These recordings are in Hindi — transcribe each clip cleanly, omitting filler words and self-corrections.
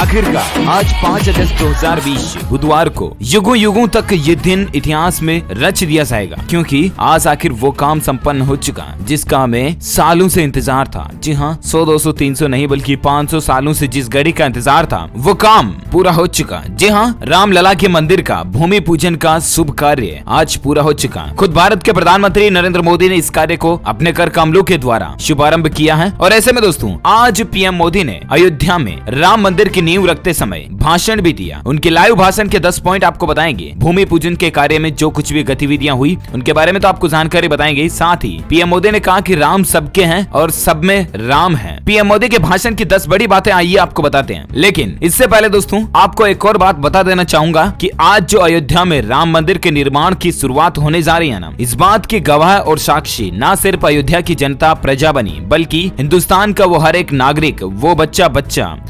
आखिरकार आज 5 अगस्त 2020 बुधवार को युगों युगों तक ये दिन इतिहास में रच दिया जाएगा, क्योंकि आज आखिर वो काम संपन्न हो चुका जिसका हमें सालों से इंतजार था। जी हाँ, 100, 200, 300 नहीं बल्कि 500 सालों से जिस घड़ी का इंतजार था वो काम पूरा हो चुका। जी हाँ, रामलला के मंदिर का भूमि पूजन का शुभ कार्य आज पूरा हो चुका। खुद भारत के प्रधानमंत्री नरेंद्र मोदी ने इस कार्य को अपने कर कमलों के द्वारा शुभारंभ किया है। और ऐसे में दोस्तों, आज पीएम मोदी ने अयोध्या में राम मंदिर की नींव रखते समय भाषण भी दिया। उनके लाइव भाषण के 10 पॉइंट आपको बताएंगे। भूमि पूजन के कार्य में जो कुछ भी गतिविधियां हुई उनके बारे में तो आपको जानकारी बताएंगे। साथ ही पीएम मोदी ने कहा कि राम सबके हैं और सब में राम है। पीएम मोदी के भाषण की 10 बड़ी बातें आइए आपको बताते हैं। लेकिन इससे पहले दोस्तों, आपको एक और बात बता देना चाहूंगा कि आज जो अयोध्या में राम मंदिर के निर्माण की शुरुआत होने जा रही है ना, इस बात की गवाह और साक्षी न सिर्फ अयोध्या की जनता प्रजा बनी, बल्कि हिंदुस्तान का वो हर एक नागरिक, वो बच्चा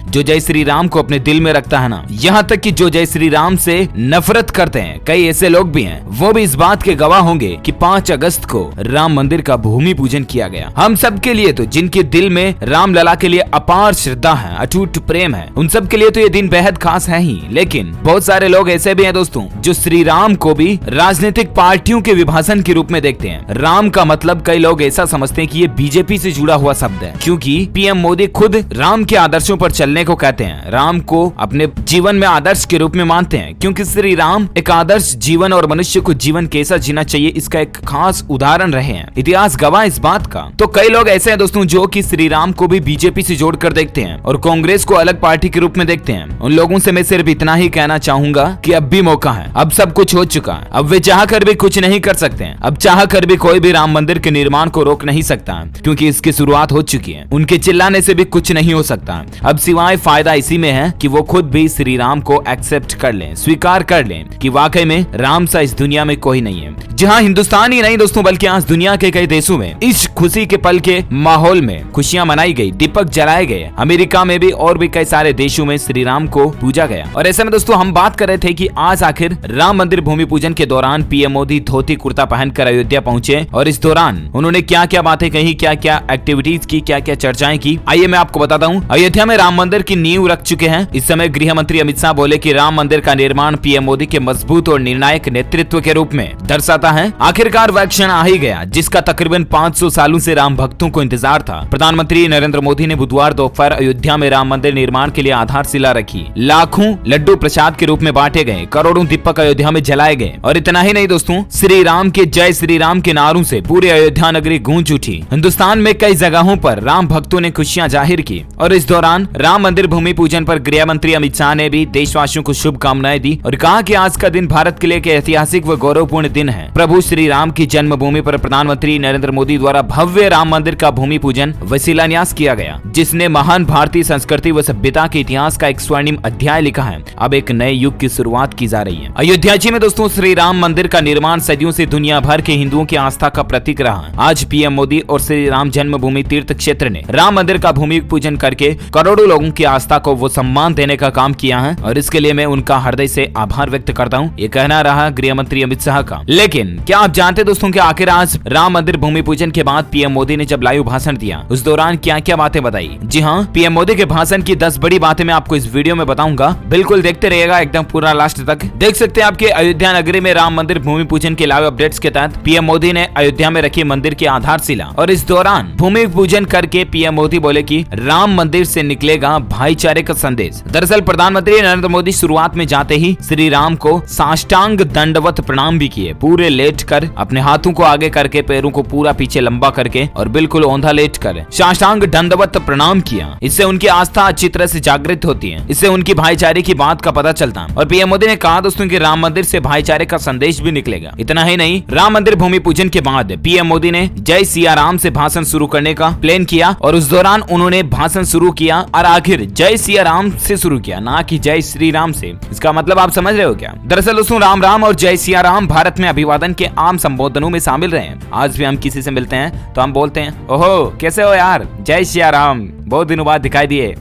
जो जय श्री राम को अपने दिल में रखता है ना, यहाँ तक कि जो जय श्री राम से नफरत करते हैं, कई ऐसे लोग भी हैं, वो भी इस बात के गवाह होंगे कि 5 अगस्त को राम मंदिर का भूमि पूजन किया गया। हम सब के लिए तो, जिनके दिल में रामलला के लिए अपार श्रद्धा है, अटूट प्रेम है, उन सब के लिए तो ये दिन बेहद खास है ही। लेकिन बहुत सारे लोग ऐसे भी हैं दोस्तों, जो श्री राम को भी राजनीतिक पार्टियों के विभाजन के रूप में देखते हैं। राम का मतलब कई लोग ऐसा समझते हैं कि ये बीजेपी से जुड़ा हुआ शब्द है, क्योंकि पीएम मोदी खुद राम के आदर्शों पर चलने को कहते हैं। राम को अपने जीवन में आदर्श के रूप में मानते हैं, क्योंकि श्री राम एक आदर्श जीवन और मनुष्य को जीवन कैसा जीना चाहिए इसका एक खास उदाहरण रहे हैं। इतिहास गवाह इस बात का। तो कई लोग ऐसे हैं दोस्तों जो कि श्री राम को भी बीजेपी से जोड़कर देखते हैं और कांग्रेस को अलग पार्टी के रूप में देखते हैं। उन लोगों से मैं सिर्फ इतना ही कहना चाहूंगा कि अब भी मौका है, अब सब कुछ हो चुका है, अब वे चाह कर भी कुछ नहीं कर सकते हैं। अब चाह कर भी कोई भी राम मंदिर के निर्माण को रोक नहीं सकता, क्योंकि इसकी शुरुआत हो चुकी है। उनके चिल्लाने से भी कुछ नहीं हो सकता। अब सिवाय फायदा इसी में है कि वो खुद भी श्री राम को एक्सेप्ट कर लें, स्वीकार कर लें कि वाकई में राम सा इस दुनिया में कोई नहीं है। जहां हिंदुस्तान ही नहीं दोस्तों, बल्कि आज दुनिया के कई देशों में इस खुशी के पल के माहौल में खुशियां मनाई गई, दीपक जलाए गए। अमेरिका में भी और भी कई सारे देशों में श्री राम को पूजा गया। और ऐसे में दोस्तों, हम बात कर रहे थे कि आज आखिर राम मंदिर भूमि पूजन के दौरान पीएम मोदी धोती कुर्ता पहनकर अयोध्या पहुंचे और इस दौरान उन्होंने क्या क्या बातें कही, क्या क्या एक्टिविटीज की, क्या क्या चर्चाएं की, आइए मैं आपको बताता हूँ। अयोध्या में राम मंदिर की नींव रख चुके हैं। इस समय गृह मंत्री अमित शाह बोले कि राम मंदिर का निर्माण पीएम मोदी के मजबूत और निर्णायक नेतृत्व के रूप में दर्शाता है। आखिरकार वह क्षण आ ही गया जिसका तकरीबन 500 सालों से राम भक्तों को इंतजार था। प्रधानमंत्री नरेंद्र मोदी ने बुधवार दोपहर अयोध्या में राम मंदिर निर्माण के लिए आधारशिला रखी। लाखों लड्डू प्रसाद के रूप में बांटे गए, करोड़ों दीपक अयोध्या में जलाए गए। और इतना ही नहीं दोस्तों, श्री राम के जय श्री राम के नारों से पूरे अयोध्या नगरी गूंज उठी। हिंदुस्तान में कई जगहों पर राम भक्तों ने खुशियां जाहिर की। और इस दौरान राम मंदिर भूमि पूजन पर गृह मंत्री अमित शाह ने भी देशवासियों को शुभकामनाएं दी और कहा कि आज का दिन भारत के लिए एक ऐतिहासिक व गौरवपूर्ण दिन है। प्रभु श्री राम की जन्मभूमि पर प्रधानमंत्री नरेंद्र मोदी द्वारा भव्य राम मंदिर का भूमि पूजन व शिलान्यास किया गया, जिसने महान भारतीय संस्कृति व सभ्यता के इतिहास का एक स्वर्णिम अध्याय लिखा है। अब एक नए युग की शुरुआत की जा रही है। अयोध्या जी में दोस्तों, श्री राम मंदिर का निर्माण सदियों से दुनिया भर के हिंदुओं की आस्था का प्रतीक रहा। आज पीएम मोदी और श्री राम जन्मभूमि तीर्थ क्षेत्र ने राम मंदिर का भूमि पूजन करके करोड़ों लोगों की आस्था को वो सम्मान देने का काम किया है और इसके लिए मैं उनका हृदय से आभार व्यक्त करता हूँ। ये कहना रहा गृह मंत्री अमित शाह का। लेकिन क्या आप जानते दोस्तों कि आखिर आज राम मंदिर भूमि पूजन के बाद पीएम मोदी ने जब लाइव भाषण दिया, उस दौरान क्या क्या बातें बताई? जी हाँ, पीएम मोदी के भाषण की 10 बड़ी बातें मैं आपको इस वीडियो में बताऊंगा। बिल्कुल देखते रहिएगा एकदम पूरा लास्ट तक। देख सकते हैं आपके अयोध्या नगरी में राम मंदिर भूमि पूजन के लाइव अपडेट्स के तहत पीएम मोदी ने अयोध्या में रखी मंदिर की आधारशिला और इस दौरान भूमि पूजन करके पीएम मोदी बोले कि राम मंदिर से निकलेगा भाईचारे का संदेश। दरअसल प्रधानमंत्री नरेंद्र मोदी शुरुआत में जाते ही श्री राम को साष्टांग दंडवत प्रणाम भी किए, पूरे लेट कर, अपने हाथों को आगे करके, पैरों को पूरा पीछे लंबा करके और बिल्कुल औंधा लेट कर साष्टांग दंडवत प्रणाम किया। इससे उनकी आस्था अच्छी तरह से जागृत होती है, इससे उनकी भाईचारे की बात का पता चलता है। और पीएम मोदी ने कहा दोस्तों कि राम मंदिर से भाईचारे का संदेश भी निकलेगा। इतना ही नहीं, राम मंदिर भूमि पूजन के बाद पीएम मोदी ने जय सिया राम से भाषण शुरू करने का प्लान किया और उस दौरान उन्होंने भाषण शुरू किया और आखिर जय सिया राम से शुरू किया, ना कि जय श्री राम से। इसका मतलब आप समझ रहे हो क्या? दरअसल दोस्तों, राम राम और जय सिया राम भारत में अभिवादन के आम संबोधनों में शामिल रहे हैं। आज भी हम किसी से मिलते हैं तो हम बोलते हैं, ओहो कैसे हो यार, जय सिया राम, बहुत दिनों बाद दिखाई दिए,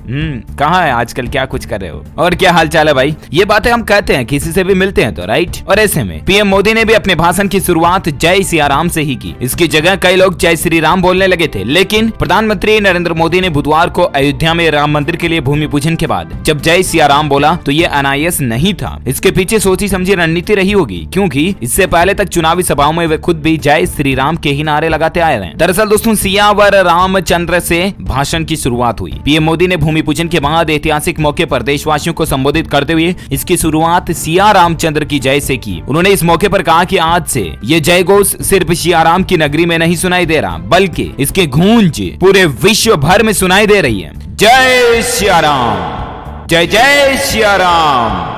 कहाँ है आजकल, क्या कुछ कर रहे हो और क्या हाल चाल है भाई? ये बातें हम कहते हैं किसी से भी मिलते हैं तो, राइट। और ऐसे में पीएम मोदी ने भी अपने भाषण की शुरुआत जय सिया राम से ही की। इसकी जगह कई लोग जय श्री राम बोलने लगे थे, लेकिन प्रधानमंत्री नरेंद्र मोदी ने बुधवार को अयोध्या में राम मंदिर के लिए भूमि पूजन के बाद जब जय सिया राम बोला तो ये अनायास नहीं था। इसके पीछे सोची समझी रणनीति रही होगी, क्योंकि इससे पहले तक चुनावी सभाओं में वे खुद भी जय श्री राम के ही नारे लगाते आए रहे। दरअसल दोस्तों सियावर रामचंद्र से भाषण की शुरुआत हुई। पीएम मोदी ने भूमि पूजन के बाद ऐतिहासिक मौके पर देशवासियों को संबोधित करते हुए इसकी शुरुआत सिया रामचंद्र की जय से की। उन्होंने इस मौके पर कहा कि आज से ये जय घोष सिर्फ सिया राम की नगरी में नहीं सुनाई दे रहा, बल्कि इसकी गूंज पूरे विश्व भर में सुनाई दे रही है। जय सिया राम, जय जय सिया राम।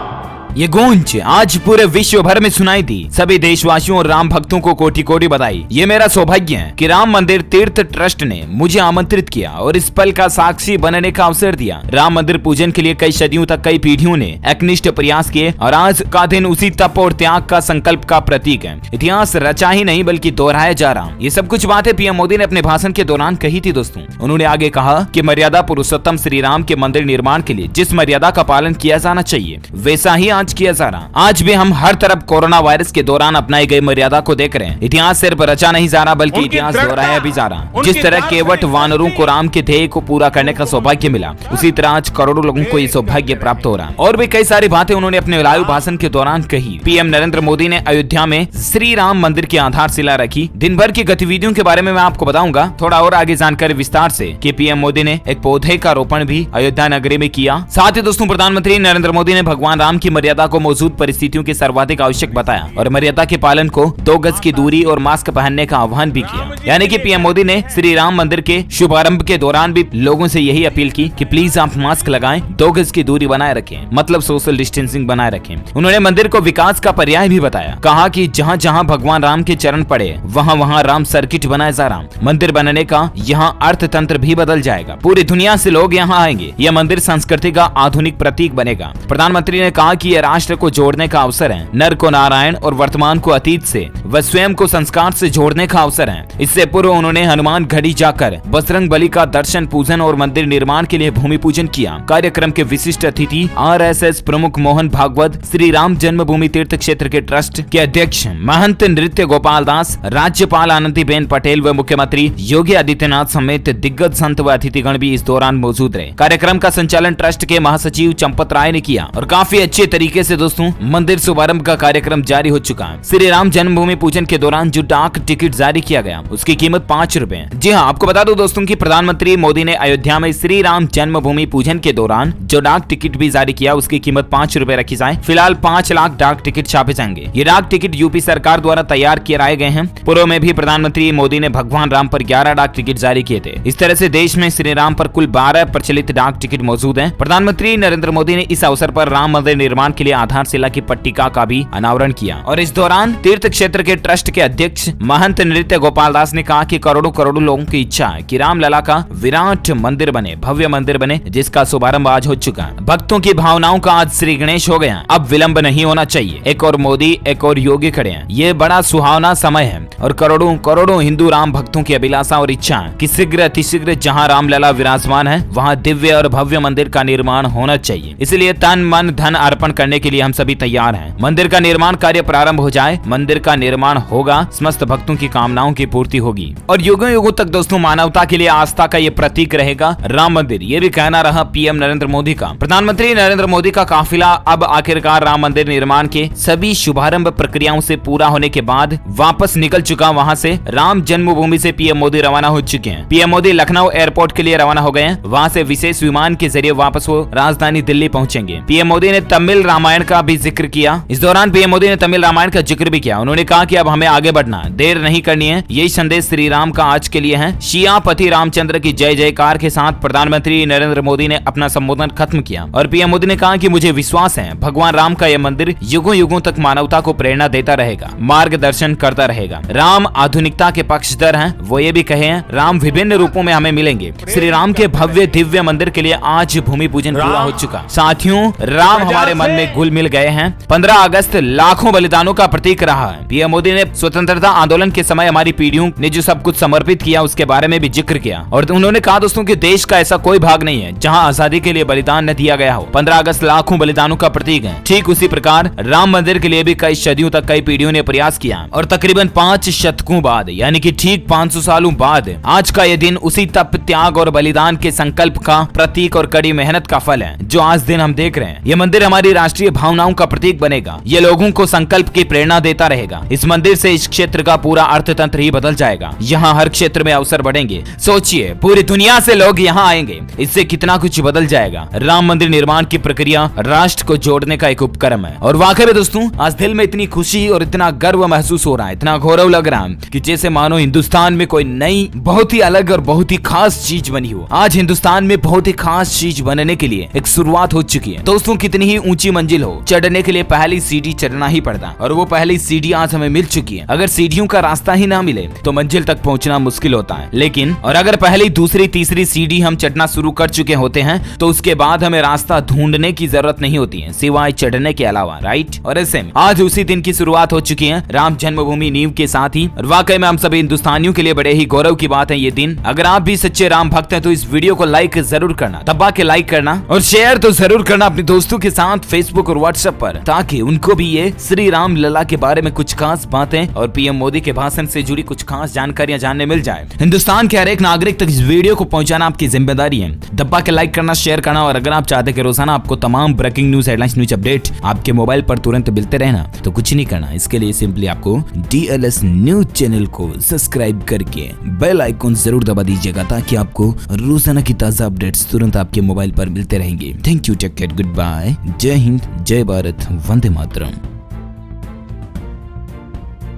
ये गूंज आज पूरे विश्व भर में सुनाई दी। सभी देशवासियों और राम भक्तों को कोटि कोटि बधाई। ये मेरा सौभाग्य है कि राम मंदिर तीर्थ ट्रस्ट ने मुझे आमंत्रित किया और इस पल का साक्षी बनने का अवसर दिया। राम मंदिर पूजन के लिए कई सदियों तक कई पीढ़ियों ने एकनिष्ठ प्रयास किए और आज का दिन उसी तप और त्याग का संकल्प का प्रतीक है। इतिहास रचा ही नहीं बल्कि दोहराया जा रहा। ये सब कुछ बातें पीएम मोदी ने अपने भाषण के दौरान कही थी दोस्तों। उन्होंने आगे कहा कि मर्यादा पुरुषोत्तम श्री राम के मंदिर निर्माण के लिए जिस मर्यादा का पालन किया जाना चाहिए वैसा ही आज किया जा रहा। आज भी हम हर तरफ कोरोना वायरस के दौरान अपनाई गई मर्यादा को देख रहे हैं। इतिहास सिर्फ रचा नहीं जा रहा बल्कि इतिहास दोहराया भी जा रहा। जिस तरह केवट वानरों को राम के ध्येय को पूरा करने का सौभाग्य मिला, उसी तरह आज करोड़ों लोगों को ये सौभाग्य प्राप्त हो रहा। और भी कई सारी बातें उन्होंने अपने लाइव भाषण के दौरान कही। पीएम नरेंद्र मोदी ने अयोध्या में श्री राम मंदिर की आधारशिला रखी। दिन भर की गतिविधियों के बारे में मैं आपको बताऊंगा थोड़ा और आगे जानकारी विस्तार से कि पीएम मोदी ने एक पौधे का रोपण भी अयोध्या नगरी में किया। साथ ही दोस्तों प्रधानमंत्री नरेंद्र मोदी ने भगवान राम की मर्यादा को मौजूद परिस्थितियों के सर्वाधिक आवश्यक बताया और मर्यादा के पालन को 2 गज की दूरी और मास्क पहनने का आह्वान भी किया। यानी कि पीएम मोदी ने श्री राम मंदिर के शुभारंभ के दौरान भी लोगों से यही अपील की कि प्लीज आप मास्क लगाएं, 2 गज की दूरी बनाए रखें, मतलब सोशल डिस्टेंसिंग बनाए रखें। उन्होंने मंदिर को विकास का पर्याय भी बताया। कहा कि जहाँ जहाँ भगवान राम के चरण पड़े वहाँ वहाँ राम सर्किट बनाया जा रहा। मंदिर बनने का यहाँ अर्थतंत्र भी बदल जाएगा। पूरी दुनिया से लोग यहाँ आएंगे। यह मंदिर संस्कृति का आधुनिक प्रतीक बनेगा। प्रधानमंत्री ने कहा कि यह राष्ट्र को जोड़ने का अवसर है, नर को नारायण और वर्तमान को अतीत से व स्वयं को संस्कार से जोड़ने का अवसर है। इससे पूर्व उन्होंने हनुमान गढ़ी जाकर बजरंग बली का दर्शन पूजन और मंदिर निर्माण के लिए भूमि पूजन किया। कार्यक्रम के विशिष्ट अतिथि आरएसएस प्रमुख मोहन भागवत, श्री राम जन्मभूमि तीर्थ क्षेत्र के ट्रस्ट के अध्यक्ष महंत नृत्य गोपाल दास, राज्यपाल आनंदीबेन पटेल व मुख्यमंत्री योगी आदित्यनाथ समेत दिग्गज संत व अतिथिगण भी इस दौरान मौजूद रहे। कार्यक्रम का संचालन ट्रस्ट के महासचिव चंपत राय ने किया और काफी अच्छे तरीके से दोस्तों मंदिर शुभारंभ का कार्यक्रम जारी हो चुका है। श्री राम जन्मभूमि पूजन के दौरान जो डाक टिकट जारी किया गया उसकी कीमत 5 रुपए। जी हाँ, आपको बता दो दोस्तों कि प्रधानमंत्री मोदी ने अयोध्या में श्री राम जन्मभूमि पूजन के दौरान जो डाक टिकट भी जारी किया उसकी कीमत 5 रुपए रखी जाए। फिलहाल 5 लाख डाक टिकट छापे जाएंगे। ये डाक टिकट यूपी सरकार द्वारा तैयार किए गए हैं। पूर्व में भी प्रधानमंत्री मोदी ने भगवान राम पर 11 डाक टिकट जारी किए थे। इस तरह से देश में श्री राम पर कुल 12 प्रचलित डाक टिकट मौजूद हैं। प्रधानमंत्री नरेंद्र मोदी ने इस अवसर पर राम मंदिर निर्माण के लिए आधारशिला की पट्टिका का भी अनावरण किया और इस दौरान तीर्थ क्षेत्र के ट्रस्ट के अध्यक्ष महंत नृत्य गोपाल दास ने कहा कि करोड़ों करोड़ों लोगों की इच्छा है कि रामलला का विराट मंदिर बने, भव्य मंदिर बने, जिसका शुभारंभ आज हो चुका है। भक्तों की भावनाओं का आज श्री गणेश हो गया। अब विलंब नहीं होना चाहिए। एक और मोदी, एक और योगी खड़े हैं। ये बड़ा सुहावना समय है और करोड़ों करोड़ों हिंदू राम भक्तों की अभिलाषा और इच्छा है कि शीघ्र अतिशीघ्र जहाँ रामलला विराजमान है वहाँ दिव्य और भव्य मंदिर का निर्माण होना चाहिए। इसलिए तन मन धन अर्पण करने के लिए हम सभी तैयार हैं। मंदिर का निर्माण कार्य प्रारंभ हो जाए, मंदिर का निर्माण होगा, समस्त भक्तों की कामनाओं की पूर्ति होगी और युगों युगों तक दोस्तों मानवता के लिए आस्था का ये प्रतीक रहेगा राम मंदिर। ये भी कहना रहा पीएम नरेंद्र मोदी का। प्रधानमंत्री नरेंद्र मोदी का काफिला अब आखिरकार राम मंदिर निर्माण के सभी शुभारंभ प्रक्रियाओं से पूरा होने के बाद वापस निकल चुका। वहां से राम जन्मभूमि से पीएम मोदी रवाना हो चुके हैं। पीएम मोदी लखनऊ एयरपोर्ट के लिए रवाना हो गए हैं। वहां से विशेष विमान के जरिए वापस वो राजधानी दिल्ली पहुंचेंगे। पीएम मोदी ने तमिल रामायण का भी जिक्र किया। इस दौरान पीएम मोदी ने तमिल रामायण का जिक्र भी किया। उन्होंने कहा कि अब हमें आगे बढ़ना, देर नहीं करनी है। यही संदेश श्री राम का आज के लिए है। शियापति रामचंद्र की जय जयकार के साथ प्रधानमंत्री नरेंद्र मोदी ने अपना संबोधन खत्म किया और पीएम मोदी ने कहा कि मुझे विश्वास है भगवान राम का यह मंदिर युगों युगों तक मानवता को प्रेरणा देता रहेगा, मार्गदर्शन करता रहेगा। राम आधुनिकता के पक्षधर हैं। वो ये भी कहे हैं राम विभिन्न रूपों में हमें मिलेंगे। श्री राम के भव्य दिव्य मंदिर के लिए आज भूमि पूजन पूरा हो चुका। साथियों, राम हमारे मन में घुल मिल गए हैं। 15 अगस्त लाखों बलिदानों का प्रतीक रहा है। पीएम मोदी ने स्वतंत्रता आंदोलन के समय हमारी पीढ़ियों ने जो सब कुछ समर्पित किया उसके बारे में भी जिक्र किया और उन्होंने कहा दोस्तों कि देश का ऐसा कोई भाग नहीं है जहां आजादी के लिए बलिदान न दिया गया हो। 15 अगस्त लाखों बलिदानों का प्रतीक है। ठीक उसी प्रकार राम मंदिर के लिए भी कई सदियों तक कई पीढ़ियों ने प्रयास किया और तकरीबन 5 शतकों बाद यानी कि ठीक 500 सालों बाद आज का यह दिन उसी तप, त्याग और बलिदान के संकल्प का प्रतीक और कड़ी मेहनत का फल है जो आज दिन हम देख रहे हैं। यह मंदिर हमारी राष्ट्रीय भावनाओं का प्रतीक बनेगा। ये लोगों को संकल्प की प्रेरणा देता रहेगा। इस मंदिर से इस क्षेत्र का पूरा अर्थतंत्र ही बदल जाएगा। यहाँ हर क्षेत्र में अवसर बढ़ेंगे। सोचिए, पूरी दुनिया से लोग यहाँ आएंगे। इससे कितना कुछ बदल जाएगा। राम मंदिर निर्माण की प्रक्रिया राष्ट्र को जोड़ने का एक उपक्रम है और वाकई में दोस्तों आज दिल में इतनी खुशी और इतना गर्व महसूस हो रहा है, इतना गौरव लग रहा है कि जैसे मानो हिंदुस्तान में कोई नई बहुत ही अलग और बहुत ही खास चीज बनी हो। आज हिंदुस्तान में बहुत ही खास चीज बनने के लिए एक शुरुआत हो चुकी है। दोस्तों कितनी ही ऊंची मंजिल हो, चढ़ने के लिए पहली सीढ़ी चढ़ना ही पड़ता और वो पहली सीढ़ी आज हमें मिल चुकी है। अगर सीढ़ियों का रास्ता ही ना मिले तो मंजिल तक पहुंचना मुश्किल होता है। लेकिन और अगर पहली, दूसरी, तीसरी सीढ़ी हम चढ़ना शुरू कर चुके होते हैं तो उसके बाद हमें रास्ता ढूंढने की जरूरत नहीं होती है सिवाय चढ़ने के अलावा, राइट। और ऐसे में आज उसी दिन की शुरुआत हो चुकी है राम जन्मभूमि नींव के साथ ही। और वाकई में हम सभी हिंदुस्तानियों के लिए बड़े ही गौरव की बात है ये दिन। अगर आप भी सच्चे राम भक्त हैं तो इस वीडियो को लाइक जरूर करना, दबा के लाइक करना और शेयर तो जरूर करना अपने दोस्तों के साथ फेसबुक और व्हाट्सएप पर, ताकि उनको भी ये श्री राम लला के बारे में कुछ खास बातें और पीएम मोदी के भाषण से जुड़ी कुछ खास जानकारियां जानने मिल जाए। हिंदुस्तान के हर एक नागरिक तक इस वीडियो को पहुंचाना आपकी जिम्मेदारी है। दबा के लाइक करना, शेयर करना और अगर आप चाहते कि रोजाना आपको तमाम breaking news, headlines, news update आपके मोबाइल पर तुरंत मिलते रहना तो कुछ नहीं करना। इसके लिए सिंपली आपको DLS न्यूज चैनल को सब्सक्राइब करके बेल आइकन जरूर दबा दीजिएगा ताकि आपको रोजाना की ताजा अपडेट्स तुरंत आपके मोबाइल पर मिलते रहेंगे। Thank you, take care, good bye, जय हिंद, जय भारत, वंदे मातरम।